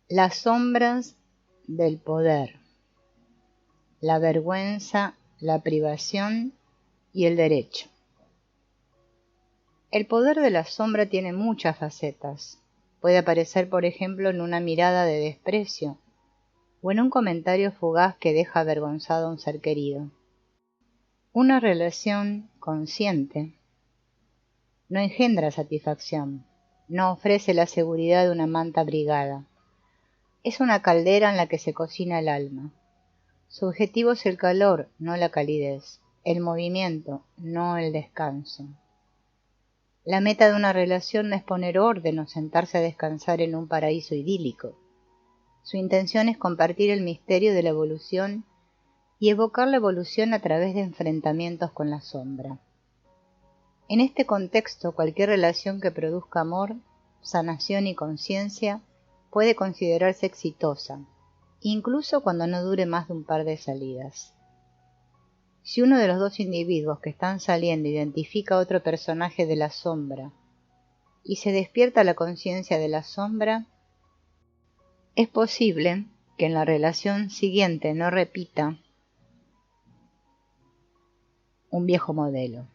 Las sombras del poder, la vergüenza, la privación y el derecho. El poder de la sombra tiene muchas facetas. Puede aparecer, por ejemplo, en una mirada de desprecio o en un comentario fugaz que deja avergonzado a un ser querido. Una relación consciente no engendra satisfacción, no ofrece la seguridad de una manta abrigada. Es una caldera en la que se cocina el alma. Su objetivo es el calor, no la calidez, el movimiento, no el descanso. La meta de una relación no es poner orden o sentarse a descansar en un paraíso idílico. Su intención es compartir el misterio de la evolución y evocar la evolución a través de enfrentamientos con la sombra. En este contexto, cualquier relación que produzca amor, sanación y conciencia puede considerarse exitosa, incluso cuando no dure más de un par de salidas. Si uno de los dos individuos que están saliendo identifica a otro personaje de la sombra y se despierta la conciencia de la sombra, es posible que en la relación siguiente no repita un viejo modelo.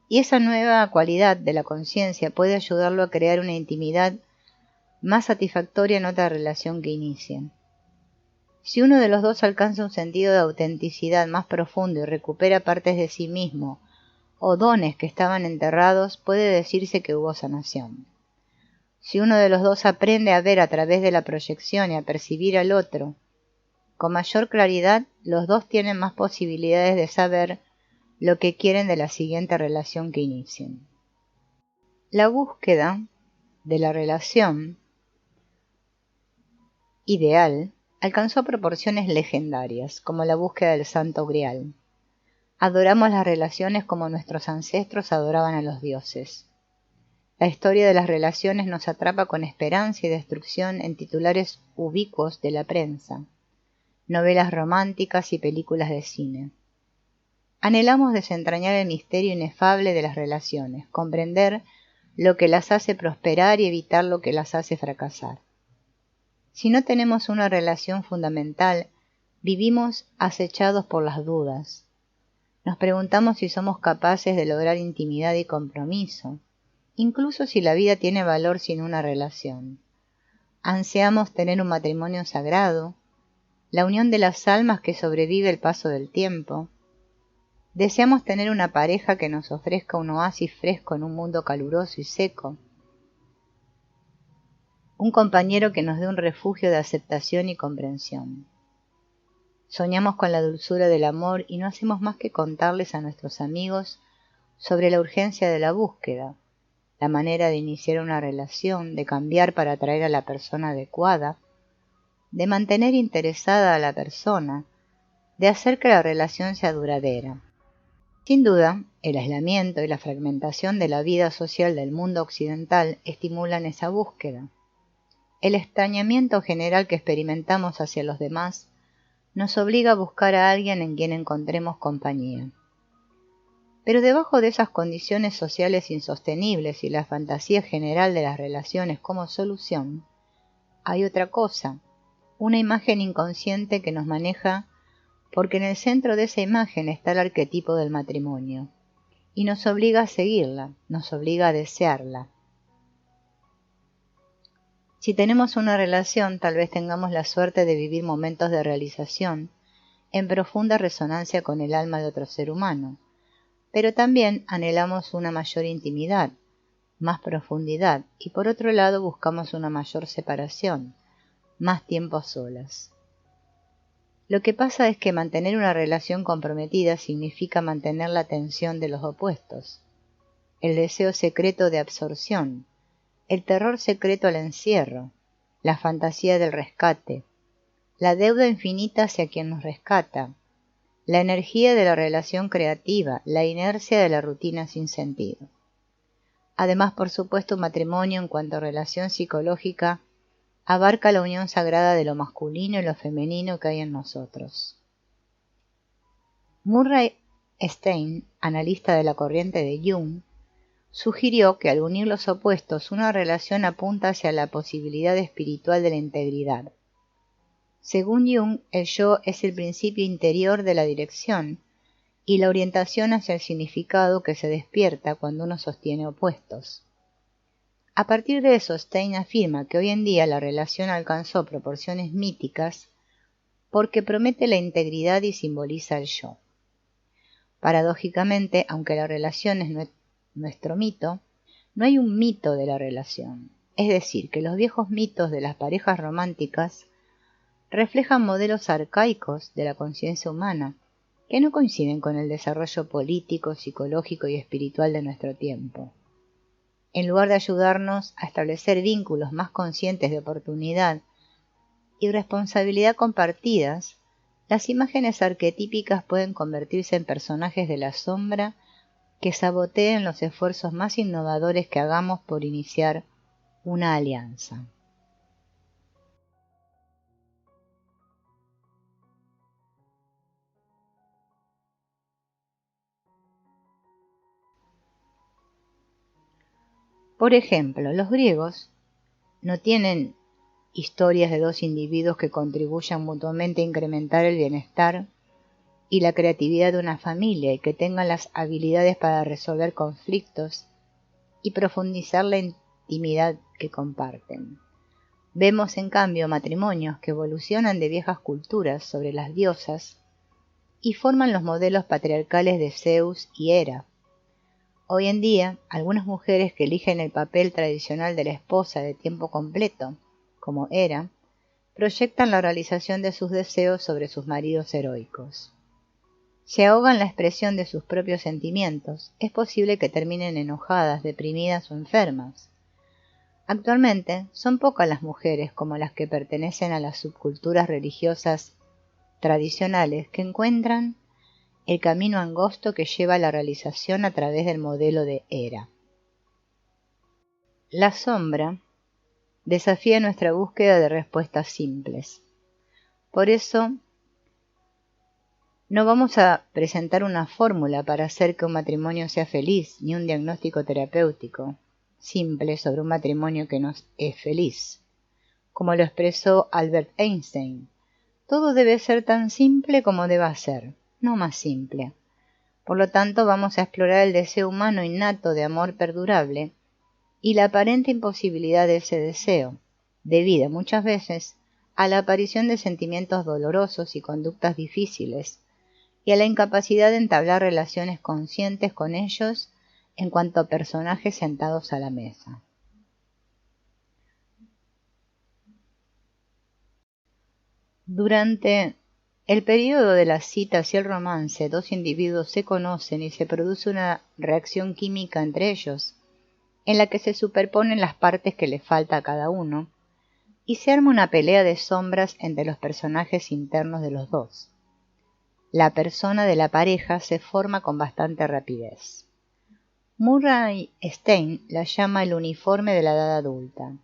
Y esa nueva cualidad de la conciencia puede ayudarlo a crear una intimidad más satisfactoria en otra relación que inicien. Si uno de los dos alcanza un sentido de autenticidad más profundo y recupera partes de sí mismo o dones que estaban enterrados, puede decirse que hubo sanación. Si uno de los dos aprende a ver a través de la proyección y a percibir al otro con mayor claridad, los dos tienen más posibilidades de saber lo que quieren de la siguiente relación que inicien. La búsqueda de la relación ideal alcanzó proporciones legendarias, como la búsqueda del Santo Grial. Adoramos las relaciones como nuestros ancestros adoraban a los dioses. La historia de las relaciones nos atrapa con esperanza y destrucción en titulares ubicuos de la prensa, novelas románticas y películas de cine. Anhelamos desentrañar el misterio inefable de las relaciones, comprender lo que las hace prosperar y evitar lo que las hace fracasar. Si no tenemos una relación fundamental, vivimos acechados por las dudas. Nos preguntamos si somos capaces de lograr intimidad y compromiso, incluso si la vida tiene valor sin una relación. Ansiamos tener un matrimonio sagrado, la unión de las almas que sobrevive el paso del tiempo. Deseamos tener una pareja que nos ofrezca un oasis fresco en un mundo caluroso y seco. Un compañero que nos dé un refugio de aceptación y comprensión. Soñamos con la dulzura del amor y no hacemos más que contarles a nuestros amigos sobre la urgencia de la búsqueda, la manera de iniciar una relación, de cambiar para atraer a la persona adecuada, de mantener interesada a la persona, de hacer que la relación sea duradera. Sin duda, el aislamiento y la fragmentación de la vida social del mundo occidental estimulan esa búsqueda. El extrañamiento general que experimentamos hacia los demás nos obliga a buscar a alguien en quien encontremos compañía. Pero debajo de esas condiciones sociales insostenibles y la fantasía general de las relaciones como solución, hay otra cosa, una imagen inconsciente que nos maneja porque en el centro de esa imagen está el arquetipo del matrimonio, y nos obliga a seguirla, nos obliga a desearla. Si tenemos una relación, tal vez tengamos la suerte de vivir momentos de realización en profunda resonancia con el alma de otro ser humano, pero también anhelamos una mayor intimidad, más profundidad, y por otro lado buscamos una mayor separación, más tiempo a solas. Lo que pasa es que mantener una relación comprometida significa mantener la tensión de los opuestos, el deseo secreto de absorción, el terror secreto al encierro, la fantasía del rescate, la deuda infinita hacia quien nos rescata, la energía de la relación creativa, la inercia de la rutina sin sentido. Además, por supuesto, un matrimonio en cuanto a relación psicológica abarca la unión sagrada de lo masculino y lo femenino que hay en nosotros. Murray Stein, analista de la corriente de Jung, sugirió que al unir los opuestos una relación apunta hacia la posibilidad espiritual de la integridad. Según Jung, el yo es el principio interior de la dirección y la orientación hacia el significado que se despierta cuando uno sostiene opuestos. A partir de eso, Stein afirma que hoy en día la relación alcanzó proporciones míticas porque promete la integridad y simboliza el yo. Paradójicamente, aunque la relación es nuestro mito, no hay un mito de la relación. Es decir, que los viejos mitos de las parejas románticas reflejan modelos arcaicos de la conciencia humana que no coinciden con el desarrollo político, psicológico y espiritual de nuestro tiempo. En lugar de ayudarnos a establecer vínculos más conscientes de oportunidad y responsabilidad compartidas, las imágenes arquetípicas pueden convertirse en personajes de la sombra que saboteen los esfuerzos más innovadores que hagamos por iniciar una alianza. Por ejemplo, los griegos no tienen historias de dos individuos que contribuyan mutuamente a incrementar el bienestar y la creatividad de una familia y que tengan las habilidades para resolver conflictos y profundizar la intimidad que comparten. Vemos en cambio matrimonios que evolucionan de viejas culturas sobre las diosas y forman los modelos patriarcales de Zeus y Hera. Hoy en día, algunas mujeres que eligen el papel tradicional de la esposa de tiempo completo, como Hera, proyectan la realización de sus deseos sobre sus maridos heroicos. Se ahogan la expresión de sus propios sentimientos, es posible que terminen enojadas, deprimidas o enfermas. Actualmente son pocas las mujeres como las que pertenecen a las subculturas religiosas tradicionales que encuentran el camino angosto que lleva a la realización a través del modelo de Hera. La sombra desafía nuestra búsqueda de respuestas simples. Por eso, no vamos a presentar una fórmula para hacer que un matrimonio sea feliz, ni un diagnóstico terapéutico simple sobre un matrimonio que no es feliz. Como lo expresó Albert Einstein, todo debe ser tan simple como deba ser, no más simple. Por lo tanto, vamos a explorar el deseo humano innato de amor perdurable y la aparente imposibilidad de ese deseo, debida muchas veces a la aparición de sentimientos dolorosos y conductas difíciles, y a la incapacidad de entablar relaciones conscientes con ellos en cuanto a personajes sentados a la mesa. Durante el periodo de las citas y el romance, dos individuos se conocen y se produce una reacción química entre ellos, en la que se superponen las partes que le falta a cada uno, y se arma una pelea de sombras entre los personajes internos de los dos. La persona de la pareja se forma con bastante rapidez. Murray Stein la llama el uniforme de la edad adulta.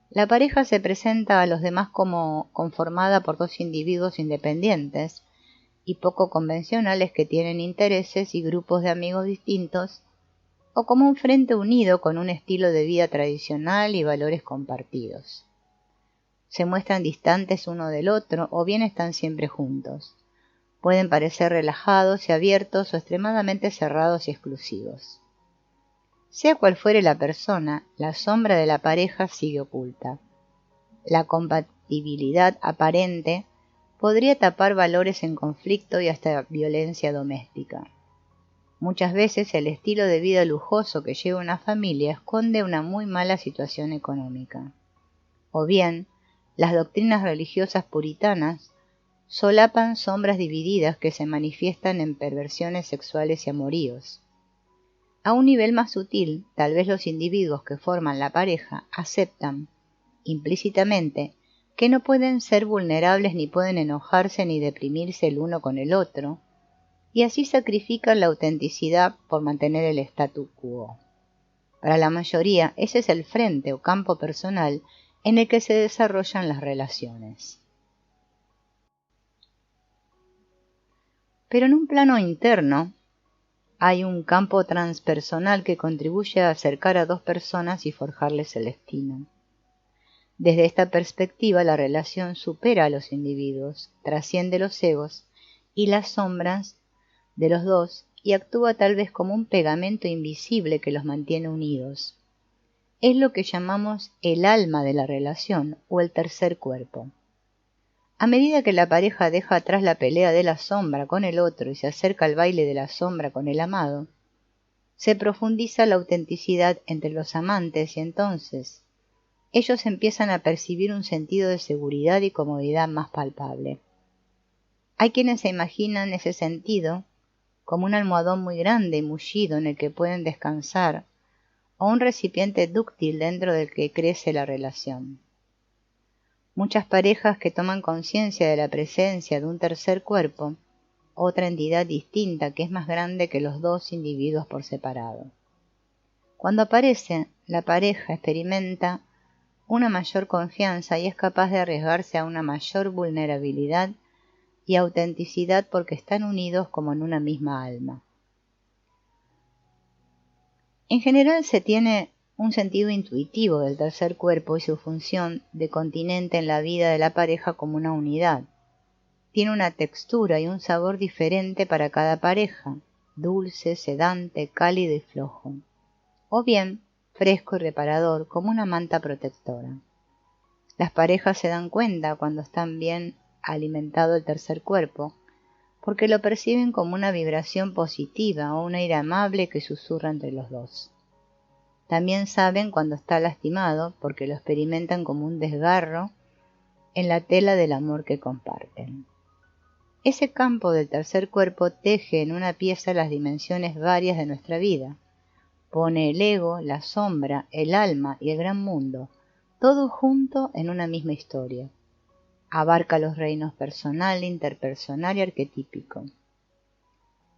La pareja se presenta a los demás como conformada por dos individuos independientes y poco convencionales que tienen intereses y grupos de amigos distintos, o como un frente unido con un estilo de vida tradicional y valores compartidos. Se muestran distantes uno del otro o bien están siempre juntos. Pueden parecer relajados y abiertos o extremadamente cerrados y exclusivos. Sea cual fuere la persona, la sombra de la pareja sigue oculta. La compatibilidad aparente podría tapar valores en conflicto y hasta violencia doméstica. Muchas veces el estilo de vida lujoso que lleva una familia esconde una muy mala situación económica. O bien, las doctrinas religiosas puritanas solapan sombras divididas que se manifiestan en perversiones sexuales y amoríos. A un nivel más sutil, tal vez los individuos que forman la pareja aceptan, implícitamente, que no pueden ser vulnerables ni pueden enojarse ni deprimirse el uno con el otro, y así sacrifican la autenticidad por mantener el statu quo. Para la mayoría, ese es el frente o campo personal en el que se desarrollan las relaciones. Pero en un plano interno, hay un campo transpersonal que contribuye a acercar a dos personas y forjarles el destino. Desde esta perspectiva, la relación supera a los individuos, trasciende los egos y las sombras de los dos y actúa tal vez como un pegamento invisible que los mantiene unidos. Es lo que llamamos el alma de la relación o el tercer cuerpo. A medida que la pareja deja atrás la pelea de la sombra con el otro y se acerca al baile de la sombra con el amado, se profundiza la autenticidad entre los amantes y entonces ellos empiezan a percibir un sentido de seguridad y comodidad más palpable. Hay quienes se imaginan ese sentido como un almohadón muy grande y mullido en el que pueden descansar, o un recipiente dúctil dentro del que crece la relación. Muchas parejas que toman conciencia de la presencia de un tercer cuerpo, otra entidad distinta que es más grande que los dos individuos por separado. Cuando aparece, la pareja experimenta una mayor confianza y es capaz de arriesgarse a una mayor vulnerabilidad y autenticidad porque están unidos como en una misma alma. En general se tiene un sentido intuitivo del tercer cuerpo y su función de continente en la vida de la pareja como una unidad. Tiene una textura y un sabor diferente para cada pareja, dulce, sedante, cálido y flojo, o bien fresco y reparador como una manta protectora. Las parejas se dan cuenta cuando están bien alimentado el tercer cuerpo, porque lo perciben como una vibración positiva o un aire amable que susurra entre los dos. También saben cuando está lastimado porque lo experimentan como un desgarro en la tela del amor que comparten. Ese campo del tercer cuerpo teje en una pieza las dimensiones varias de nuestra vida. Pone el ego, la sombra, el alma y el gran mundo, todo junto en una misma historia. Abarca los reinos personal, interpersonal y arquetípico.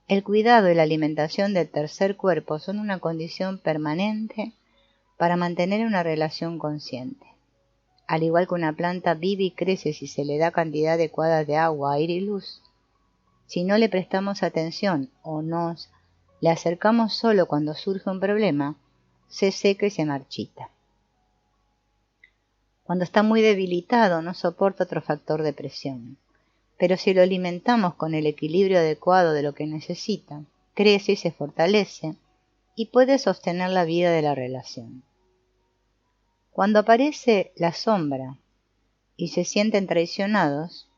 El cuidado y la alimentación del tercer cuerpo son una condición permanente para mantener una relación consciente. Al igual que una planta vive y crece si se le da cantidad adecuada de agua, aire y luz, si no le prestamos atención o nos le acercamos solo cuando surge un problema, se seca y se marchita. Cuando está muy debilitado no soporta otro factor de presión. Pero si lo alimentamos con el equilibrio adecuado de lo que necesita, crece y se fortalece y puede sostener la vida de la relación. Cuando aparece la sombra y se sienten traicionados,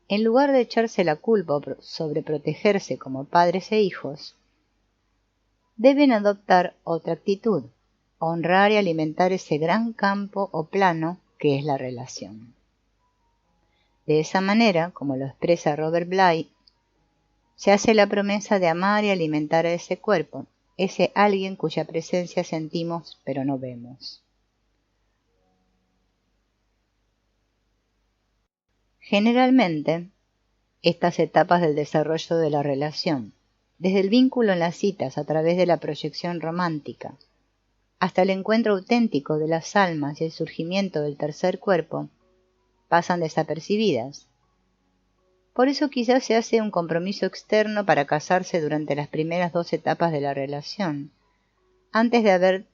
en lugar de echarse la culpa o sobreprotegerse como padres e hijos, deben adoptar otra actitud, honrar y alimentar ese gran campo o plano que es la relación. De esa manera, como lo expresa Robert Bly, se hace la promesa de amar y alimentar a ese cuerpo, ese alguien cuya presencia sentimos pero no vemos. Generalmente, estas etapas del desarrollo de la relación, desde el vínculo en las citas a través de la proyección romántica, hasta el encuentro auténtico de las almas y el surgimiento del tercer cuerpo, pasan desapercibidas. Por eso quizás se hace un compromiso externo para casarse durante las primeras 2 etapas de la relación, antes de haber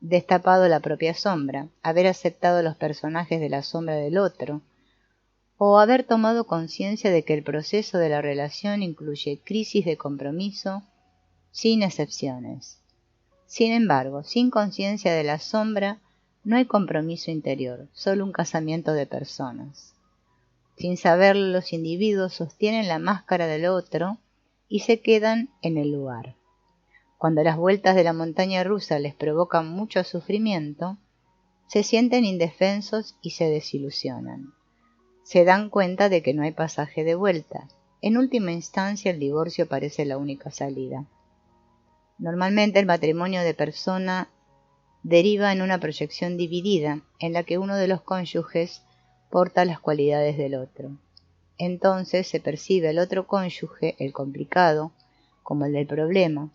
destapado la propia sombra, haber aceptado los personajes de la sombra del otro, o haber tomado conciencia de que el proceso de la relación incluye crisis de compromiso, sin excepciones. Sin embargo, sin conciencia de la sombra, no hay compromiso interior, solo un casamiento de personas. Sin saberlo, los individuos sostienen la máscara del otro y se quedan en el lugar. Cuando las vueltas de la montaña rusa les provocan mucho sufrimiento, se sienten indefensos y se desilusionan. Se dan cuenta de que no hay pasaje de vuelta. En última instancia, el divorcio parece la única salida. Normalmente el matrimonio de persona deriva en una proyección dividida, en la que uno de los cónyuges porta las cualidades del otro. Entonces se percibe el otro cónyuge, el complicado, como el del problema.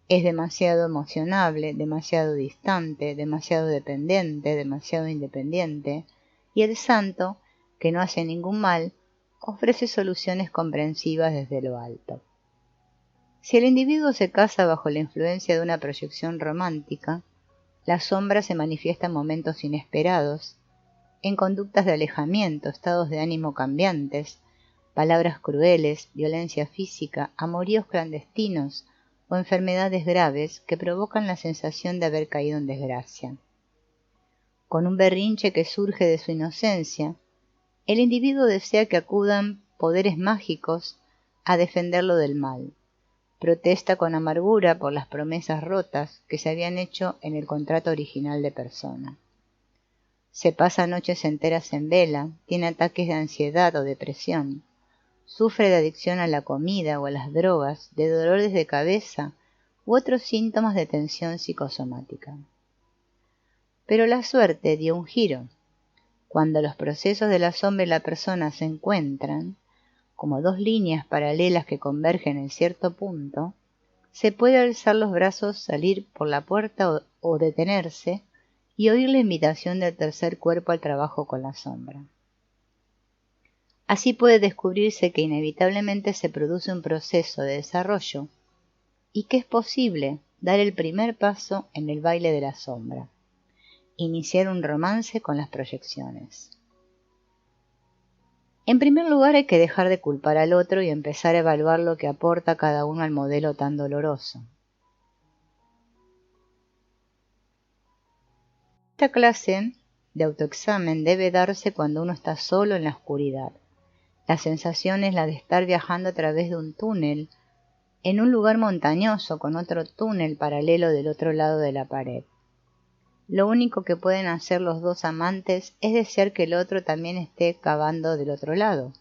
Es demasiado emocionable, demasiado distante, demasiado dependiente, demasiado independiente, y el santo, que no hace ningún mal, ofrece soluciones comprensivas desde lo alto. Si el individuo se casa bajo la influencia de una proyección romántica, la sombra se manifiesta en momentos inesperados, en conductas de alejamiento, estados de ánimo cambiantes, palabras crueles, violencia física, amoríos clandestinos o enfermedades graves que provocan la sensación de haber caído en desgracia. Con un berrinche que surge de su inocencia, el individuo desea que acudan poderes mágicos a defenderlo del mal. Protesta con amargura por las promesas rotas que se habían hecho en el contrato original de persona. Se pasa noches enteras en vela, tiene ataques de ansiedad o depresión, sufre de adicción a la comida o a las drogas, de dolores de cabeza u otros síntomas de tensión psicosomática. Pero la suerte dio un giro. Cuando los procesos de la sombra y la persona se encuentran, como dos líneas paralelas que convergen en cierto punto, se puede alzar los brazos, salir por la puerta o detenerse y oír la invitación del tercer cuerpo al trabajo con la sombra. Así puede descubrirse que inevitablemente se produce un proceso de desarrollo y que es posible dar el primer paso en el baile de la sombra, iniciar un romance con las proyecciones. En primer lugar, hay que dejar de culpar al otro y empezar a evaluar lo que aporta cada uno al modelo tan doloroso. Esta clase de autoexamen debe darse cuando uno está solo en la oscuridad. La sensación es la de estar viajando a través de un túnel, en un lugar montañoso con otro túnel paralelo del otro lado de la pared. Lo único que pueden hacer los dos amantes es desear que el otro también esté cavando del otro lado.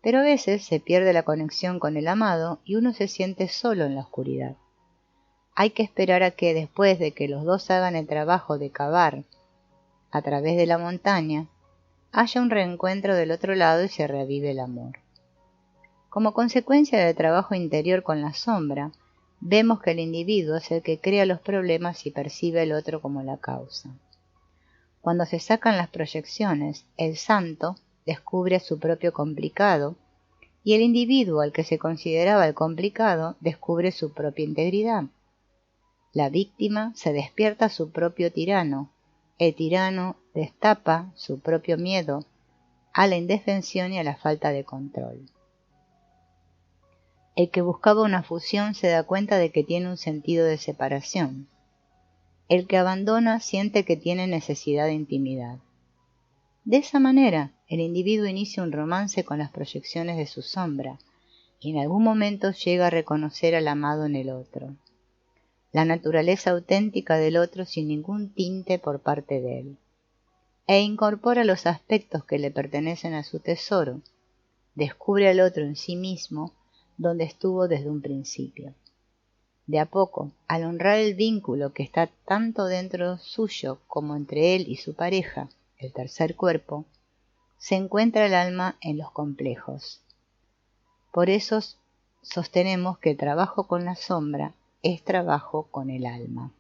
Pero a veces se pierde la conexión con el amado y uno se siente solo en la oscuridad. Hay que esperar a que después de que los dos hagan el trabajo de cavar a través de la montaña, haya un reencuentro del otro lado y se reavive el amor. Como consecuencia del trabajo interior con la sombra, vemos que el individuo es el que crea los problemas y percibe al otro como la causa. Cuando se sacan las proyecciones, el santo descubre su propio complicado y el individuo al que se consideraba el complicado descubre su propia integridad. La víctima se despierta a su propio tirano, el tirano destapa su propio miedo a la indefensión y a la falta de control. El que buscaba una fusión se da cuenta de que tiene un sentido de separación. El que abandona siente que tiene necesidad de intimidad. De esa manera, el individuo inicia un romance con las proyecciones de su sombra y en algún momento llega a reconocer al amado en el otro, la naturaleza auténtica del otro sin ningún tinte por parte de él, e incorpora los aspectos que le pertenecen a su tesoro, descubre al otro en sí mismo donde estuvo desde un principio. De a poco, al honrar el vínculo que está tanto dentro suyo como entre él y su pareja, el tercer cuerpo, se encuentra el alma en los complejos. Por eso sostenemos que el trabajo con la sombra es trabajo con el alma.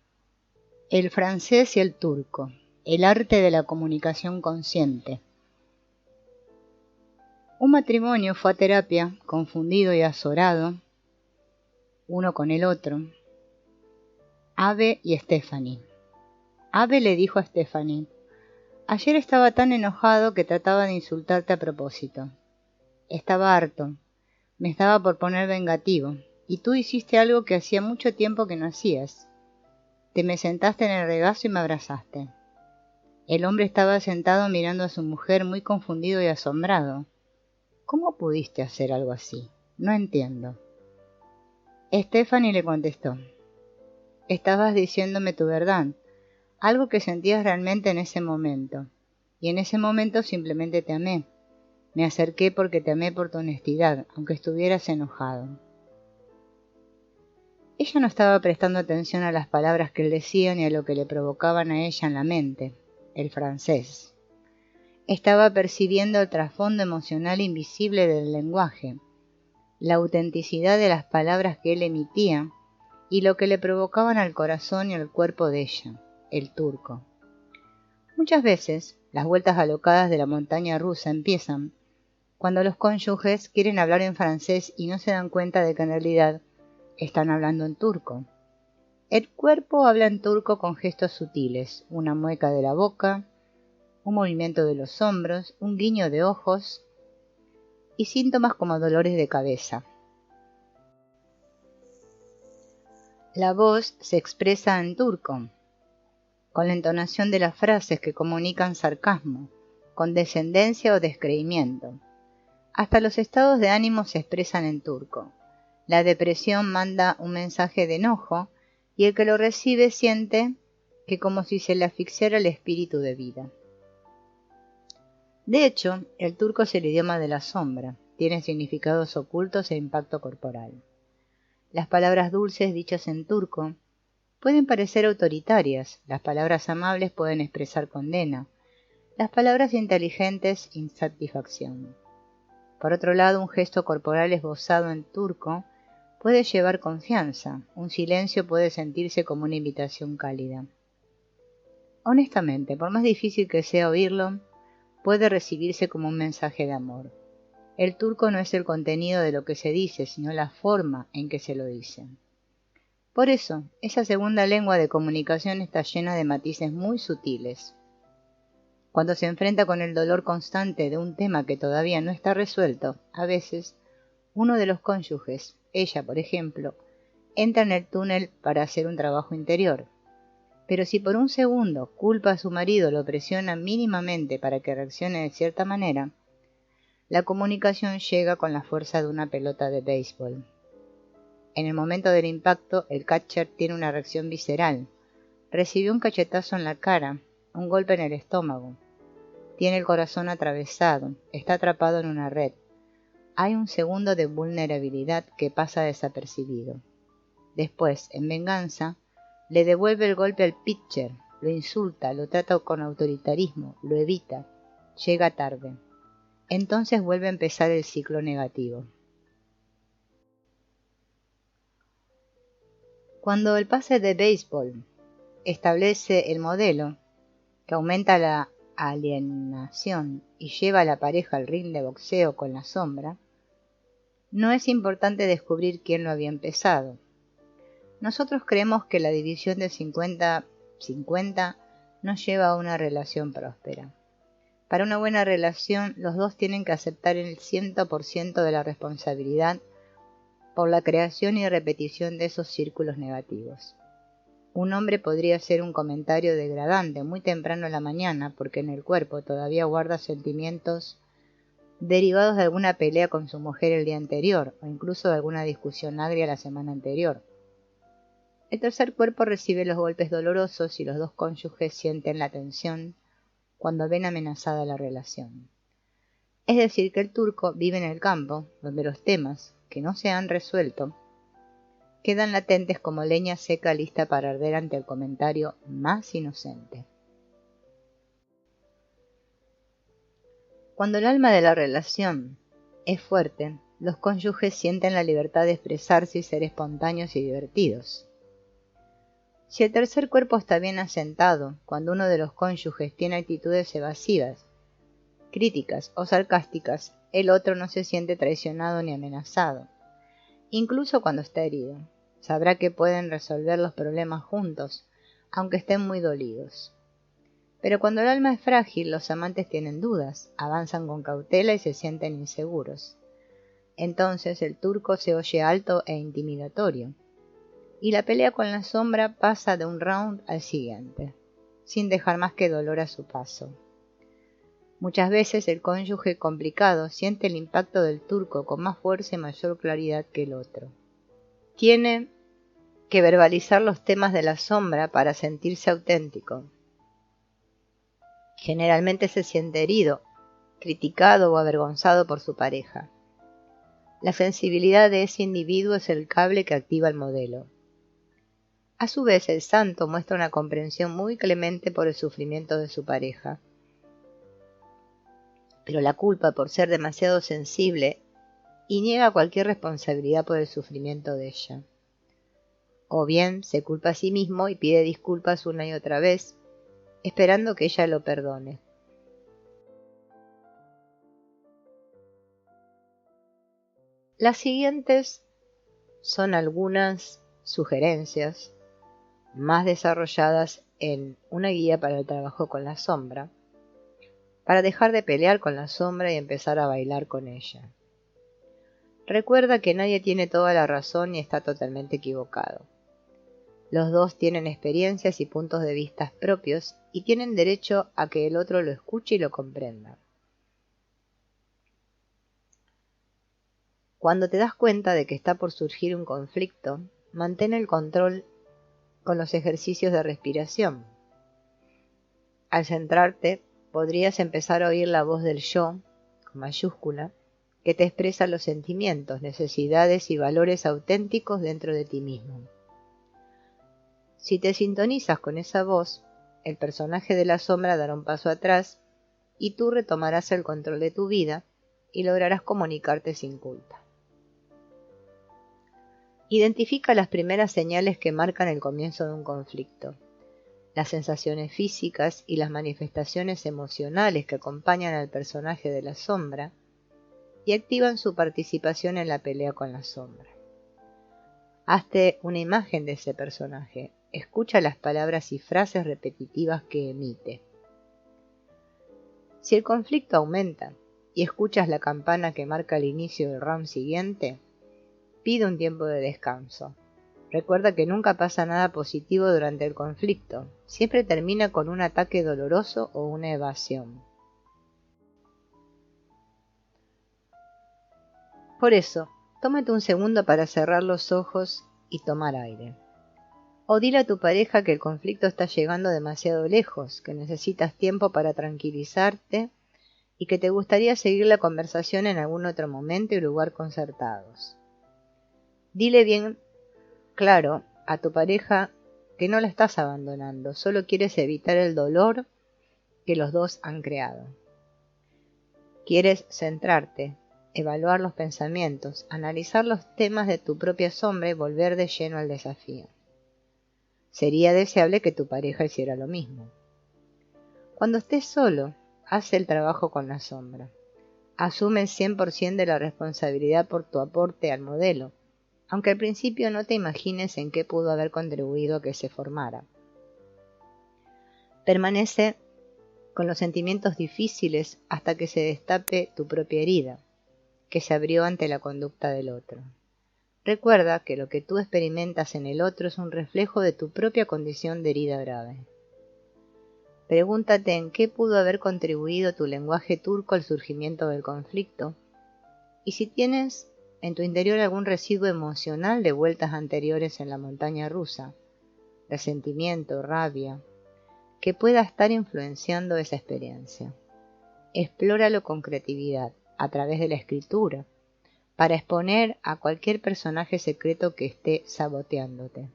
El francés y el turco, el arte de la comunicación consciente. Un matrimonio fue a terapia, confundido y azorado, uno con el otro. Abe y Stephanie. Abe le dijo a Stephanie: ayer estaba tan enojado que trataba de insultarte a propósito. Estaba harto, me estaba por poner vengativo, y tú hiciste algo que hacía mucho tiempo que no hacías. Te me sentaste en el regazo y me abrazaste. El hombre estaba sentado mirando a su mujer muy confundido y asombrado. ¿Cómo pudiste hacer algo así? No entiendo. Stephanie le contestó: estabas diciéndome tu verdad, algo que sentías realmente en ese momento, y en ese momento simplemente te amé. Me acerqué porque te amé por tu honestidad, aunque estuvieras enojado. Ella no estaba prestando atención a las palabras que él decía ni a lo que le provocaban a ella en la mente, el francés. Estaba percibiendo el trasfondo emocional invisible del lenguaje, la autenticidad de las palabras que él emitía y lo que le provocaban al corazón y al cuerpo de ella, el turco. Muchas veces, las vueltas alocadas de la montaña rusa empiezan cuando los cónyuges quieren hablar en francés y no se dan cuenta de que en realidad Están hablando en turco. El cuerpo habla en turco con gestos sutiles, una mueca de la boca, un movimiento de los hombros, un guiño de ojos y síntomas como dolores de cabeza. La voz se expresa en turco, con la entonación de las frases que comunican sarcasmo, condescendencia o descreimiento. Hasta los estados de ánimo se expresan en turco. La depresión manda un mensaje de enojo y el que lo recibe siente que como si se le asfixiara el espíritu de vida. De hecho, el turco es el idioma de la sombra, tiene significados ocultos e impacto corporal. Las palabras dulces dichas en turco pueden parecer autoritarias, las palabras amables pueden expresar condena, las palabras inteligentes insatisfacción. Por otro lado, un gesto corporal esbozado en turco puede llevar confianza, un silencio puede sentirse como una invitación cálida. Honestamente, por más difícil que sea oírlo, puede recibirse como un mensaje de amor. El turco no es el contenido de lo que se dice, sino la forma en que se lo dice. Por eso, esa segunda lengua de comunicación está llena de matices muy sutiles. Cuando se enfrenta con el dolor constante de un tema que todavía no está resuelto, a veces, uno de los cónyuges, ella por ejemplo, entra en el túnel para hacer un trabajo interior. Pero si por un segundo culpa a su marido, lo presiona mínimamente para que reaccione de cierta manera, la comunicación llega con la fuerza de una pelota de béisbol. En el momento del impacto, el catcher tiene una reacción visceral. Recibió un cachetazo en la cara, un golpe en el estómago. Tiene el corazón atravesado, está atrapado en una red. Hay un segundo de vulnerabilidad que pasa desapercibido. Después, en venganza, le devuelve el golpe al pitcher, lo insulta, lo trata con autoritarismo, lo evita, llega tarde. Entonces vuelve a empezar el ciclo negativo. Cuando el pase de béisbol establece el modelo que aumenta la alienación y lleva a la pareja al ring de boxeo con la sombra, no es importante descubrir quién lo había empezado. Nosotros creemos que la división de 50-50 nos lleva a una relación próspera. Para una buena relación, los dos tienen que aceptar el 100% de la responsabilidad por la creación y repetición de esos círculos negativos. Un hombre podría hacer un comentario degradante muy temprano en la mañana porque en el cuerpo todavía guarda sentimientos derivados de alguna pelea con su mujer el día anterior o incluso de alguna discusión agria la semana anterior. El tercer cuerpo recibe los golpes dolorosos y los dos cónyuges sienten la tensión cuando ven amenazada la relación. Es decir, que el turco vive en el campo, donde los temas, que no se han resuelto, quedan latentes como leña seca lista para arder ante el comentario más inocente. Cuando el alma de la relación es fuerte, los cónyuges sienten la libertad de expresarse y ser espontáneos y divertidos. Si el tercer cuerpo está bien asentado, cuando uno de los cónyuges tiene actitudes evasivas, críticas o sarcásticas, el otro no se siente traicionado ni amenazado. Incluso cuando está herido, sabrá que pueden resolver los problemas juntos, aunque estén muy dolidos. Pero cuando el alma es frágil, los amantes tienen dudas, avanzan con cautela y se sienten inseguros. Entonces el turco se oye alto e intimidatorio, y la pelea con la sombra pasa de un round al siguiente, sin dejar más que dolor a su paso. Muchas veces el cónyuge complicado siente el impacto del turco con más fuerza y mayor claridad que el otro. Tiene que verbalizar los temas de la sombra para sentirse auténtico. Generalmente se siente herido, criticado o avergonzado por su pareja. La sensibilidad de ese individuo es el cable que activa el modelo. A su vez, el santo muestra una comprensión muy clemente por el sufrimiento de su pareja. Pero la culpa por ser demasiado sensible y niega cualquier responsabilidad por el sufrimiento de ella. O bien se culpa a sí mismo y pide disculpas una y otra vez, esperando que ella lo perdone. Las siguientes son algunas sugerencias más desarrolladas en una guía para el trabajo con la sombra, para dejar de pelear con la sombra y empezar a bailar con ella. Recuerda que nadie tiene toda la razón y está totalmente equivocado. Los dos tienen experiencias y puntos de vista propios y tienen derecho a que el otro lo escuche y lo comprenda. Cuando te das cuenta de que está por surgir un conflicto, mantén el control con los ejercicios de respiración. Al centrarte, podrías empezar a oír la voz del yo, con mayúscula, que te expresa los sentimientos, necesidades y valores auténticos dentro de ti mismo. Si te sintonizas con esa voz, el personaje de la sombra dará un paso atrás y tú retomarás el control de tu vida y lograrás comunicarte sin culpa. Identifica las primeras señales que marcan el comienzo de un conflicto, las sensaciones físicas y las manifestaciones emocionales que acompañan al personaje de la sombra y activan su participación en la pelea con la sombra. Hazte una imagen de ese personaje, escucha las palabras y frases repetitivas que emite. Si el conflicto aumenta y escuchas la campana que marca el inicio del round siguiente, pide un tiempo de descanso. Recuerda que nunca pasa nada positivo durante el conflicto, siempre termina con un ataque doloroso o una evasión. Por eso, tómate un segundo para cerrar los ojos y tomar aire. O dile a tu pareja que el conflicto está llegando demasiado lejos, que necesitas tiempo para tranquilizarte y que te gustaría seguir la conversación en algún otro momento y lugar concertados. Dile bien claro a tu pareja que no la estás abandonando, solo quieres evitar el dolor que los dos han creado. Quieres centrarte, evaluar los pensamientos, analizar los temas de tu propia sombra y volver de lleno al desafío. Sería deseable que tu pareja hiciera lo mismo. Cuando estés solo, haz el trabajo con la sombra. Asume el 100% de la responsabilidad por tu aporte al modelo, aunque al principio no te imagines en qué pudo haber contribuido a que se formara. Permanece con los sentimientos difíciles hasta que se destape tu propia herida, que se abrió ante la conducta del otro. Recuerda que lo que tú experimentas en el otro es un reflejo de tu propia condición de herida grave. Pregúntate en qué pudo haber contribuido tu lenguaje turco al surgimiento del conflicto y si tienes en tu interior algún residuo emocional de vueltas anteriores en la montaña rusa, resentimiento, rabia, que pueda estar influenciando esa experiencia. Explóralo con creatividad, a través de la escritura, para exponer a cualquier personaje secreto que esté saboteándote.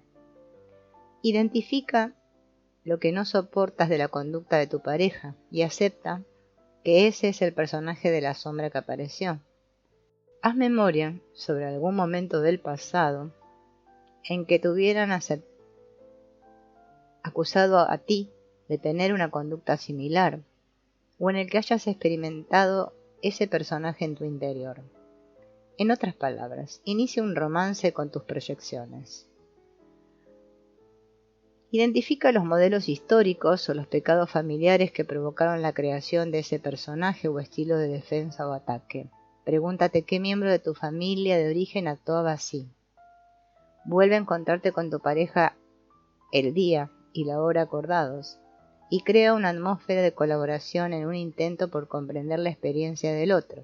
Identifica lo que no soportas de la conducta de tu pareja y acepta que ese es el personaje de la sombra que apareció. Haz memoria sobre algún momento del pasado en que te hubieran acusado a ti de tener una conducta similar o en el que hayas experimentado ese personaje en tu interior. En otras palabras, inicia un romance con tus proyecciones. Identifica los modelos históricos o los pecados familiares que provocaron la creación de ese personaje o estilo de defensa o ataque. Pregúntate qué miembro de tu familia de origen actuaba así. Vuelve a encontrarte con tu pareja el día y la hora acordados y crea una atmósfera de colaboración en un intento por comprender la experiencia del otro.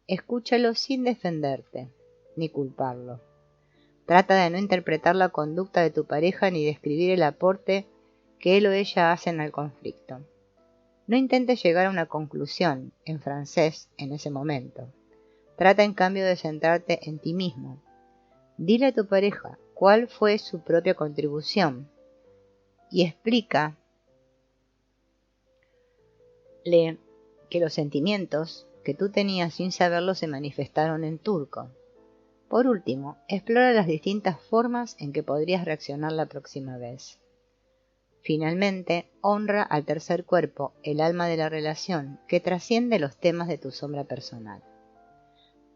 Escúchalo sin defenderte ni culparlo. Trata de no interpretar la conducta de tu pareja ni describir el aporte que él o ella hacen al conflicto. No intentes llegar a una conclusión en francés en ese momento. Trata en cambio de centrarte en ti mismo. Dile a tu pareja cuál fue su propia contribución y explícale que los sentimientos que tú tenías sin saberlo se manifestaron en turco. Por último, explora las distintas formas en que podrías reaccionar la próxima vez. Finalmente, honra al tercer cuerpo, el alma de la relación, que trasciende los temas de tu sombra personal.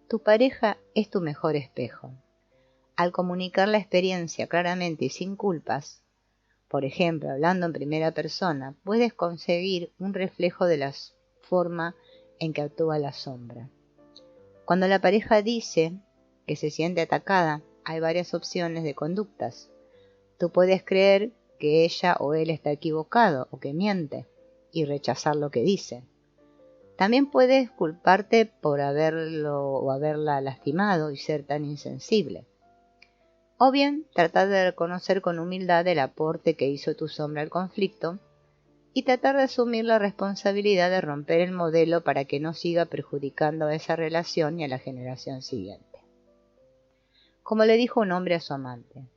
Tu pareja es tu mejor espejo. Al comunicar la experiencia claramente y sin culpas, por ejemplo, hablando en primera persona, puedes conseguir un reflejo de la forma en que actúa la sombra. Cuando la pareja dice que se siente atacada, hay varias opciones de conductas. Tú puedes creer que ella o él está equivocado o que miente y rechazar lo que dice. También puedes culparte por haberlo o haberla lastimado y ser tan insensible. O bien tratar de reconocer con humildad el aporte que hizo tu sombra al conflicto y tratar de asumir la responsabilidad de romper el modelo para que no siga perjudicando a esa relación y a la generación siguiente. Como le dijo un hombre a su amante,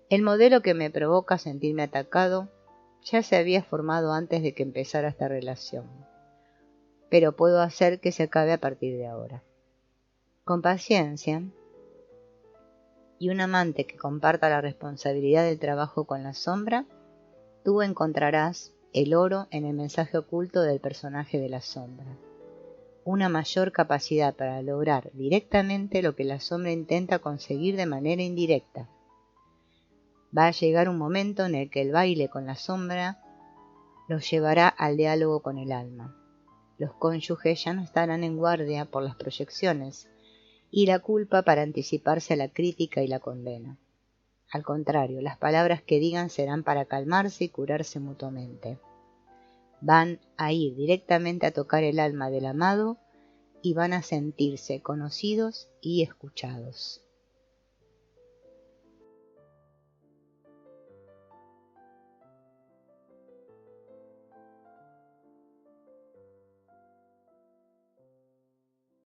el modelo que me provoca sentirme atacado ya se había formado antes de que empezara esta relación, pero puedo hacer que se acabe a partir de ahora. Con paciencia y un amante que comparta la responsabilidad del trabajo con la sombra, tú encontrarás el oro en el mensaje oculto del personaje de la sombra. Una mayor capacidad para lograr directamente lo que la sombra intenta conseguir de manera indirecta. Va a llegar un momento en el que el baile con la sombra los llevará al diálogo con el alma. Los cónyuges ya no estarán en guardia por las proyecciones y la culpa para anticiparse a la crítica y la condena. Al contrario, las palabras que digan serán para calmarse y curarse mutuamente. Van a ir directamente a tocar el alma del amado y van a sentirse conocidos y escuchados.